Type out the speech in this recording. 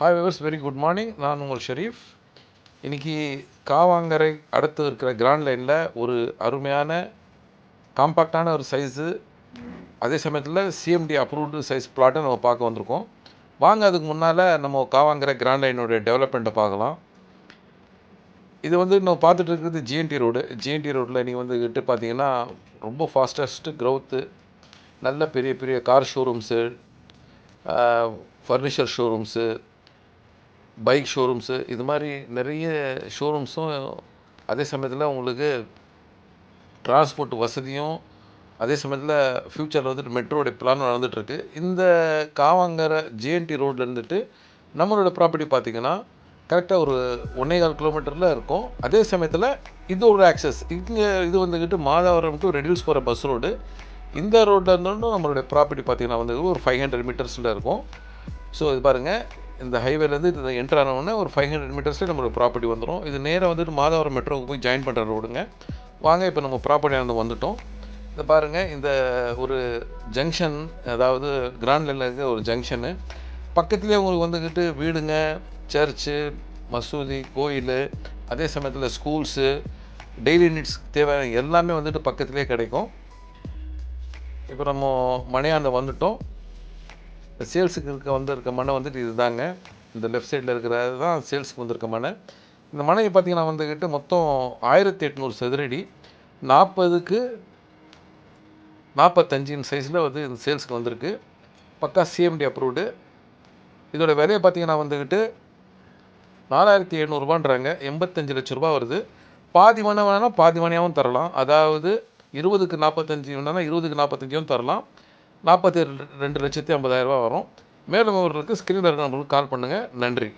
Hi viewers, very good morning. நான் உங்கள் ஷெரீஃப். இன்றைக்கி காவாங்கரை அடுத்து இருக்கிற கிராண்ட் லைனில் ஒரு அருமையான காம்பாக்டான ஒரு சைஸு, அதே சமயத்தில் சிஎம்டி அப்ரூவ்டு சைஸ் பிளாட்டை நம்ம பார்க்க வந்திருக்கோம். வாங்க, அதுக்கு முன்னால் நம்ம காவாங்கரை கிராண்ட் லைனுடைய டெவலப்மெண்ட்டை பார்க்கலாம். இது நம்ம பார்த்துட்டு இருக்கிறது ஜிஎன்டி ரோடு. ஜிஎன்டி ரோட்டில் நீங்கள் வந்துக்கிட்டு பார்த்தீங்கன்னா ரொம்ப ஃபாஸ்டஸ்ட்டு க்ரௌத்து, நல்ல பெரிய பெரிய car showrooms, furniture showrooms, bike showrooms, இது மாதிரி நிறைய ஷோரூம்ஸும், அதே சமயத்தில் உங்களுக்கு டிரான்ஸ்போர்ட் வசதியும், அதே சமயத்தில் ஃப்யூச்சரில் மெட்ரோடைய பிளான் நடந்துகிட்ருக்கு. இந்த காவாங்கரை ஜிஎன்டி ரோட்டில் இருந்துட்டு நம்மளோட ப்ராப்பர்ட்டி பார்த்திங்கன்னா கரெக்டாக ஒரு 1.25 கிலோமீட்டரில் இருக்கும். அதே சமயத்தில் இது ஒரு ஆக்சஸ். இங்கே இது வந்துக்கிட்டு மாதவரம் டு ரெடியூஸ் போகிற பஸ் ரோடு. இந்த ரோட்டில் இருந்தோம் நம்மளுடைய ப்ராப்பர்ட்டி பார்த்திங்கன்னா ஒரு 500 மீட்டர்ஸில் இருக்கும். ஸோ இது பாருங்கள், இந்த ஹைவேலேருந்து இது என்ட்ரு ஆனவுடனே ஒரு 500 மீட்டர்ஸில் நம்மளோட ப்ராப்பர்ட்டி வந்துடும். இது நேராக மாதவரம் மெட்ரோவுக்கு போய் ஜாயின் பண்ணுற ரோடுங்க. வாங்க, இப்போ நம்ம ப்ராப்பர்ட்டி வந்துட்டோம். இதை பாருங்கள், இந்த ஒரு ஜங்ஷன், அதாவது கிராண்ட் லைனில் இருக்க ஒரு ஜங்ஷனு. பக்கத்துலேயே உங்களுக்கு வீடுங்க, சர்ச்சு, மசூதி, கோயில், அதே சமயத்தில் ஸ்கூல்ஸு, டெய்லி நீட்ஸ் தேவையான எல்லாமே பக்கத்துலேயே கிடைக்கும். இப்போ நம்ம மனையாண்ட வந்துட்டோம். சேல்ஸுக்கு இருக்க மனை இது தாங்க. இந்த லெஃப்ட் சைடில் இருக்கிறது தான் சேல்ஸுக்கு வந்திருக்க மனை. இந்த மனையை பார்த்திங்கன்னா மொத்தம் 1800 சதுரடி, 40க்கு 45 சைஸில் இது சேல்ஸுக்கு வந்திருக்கு. பக்கா சிஎம்டி அப்ரூவ்டு. இதோட விலையை பார்த்திங்கன்னா 4700ரூபான்றாங்க. 85 லட்ச ரூபா வருது. பாதி மனை வேணால் பாதி மனையாகவும் தரலாம். அதாவது 20க்கு 45 வேணால் 20க்கு 45 தரலாம். 42,50,000 வரும். மேலும் விவரங்களுக்கு ஸ்க்ரீனில் இருக்க நம்பருக்கு கால் பண்ணுங்கள். நன்றி.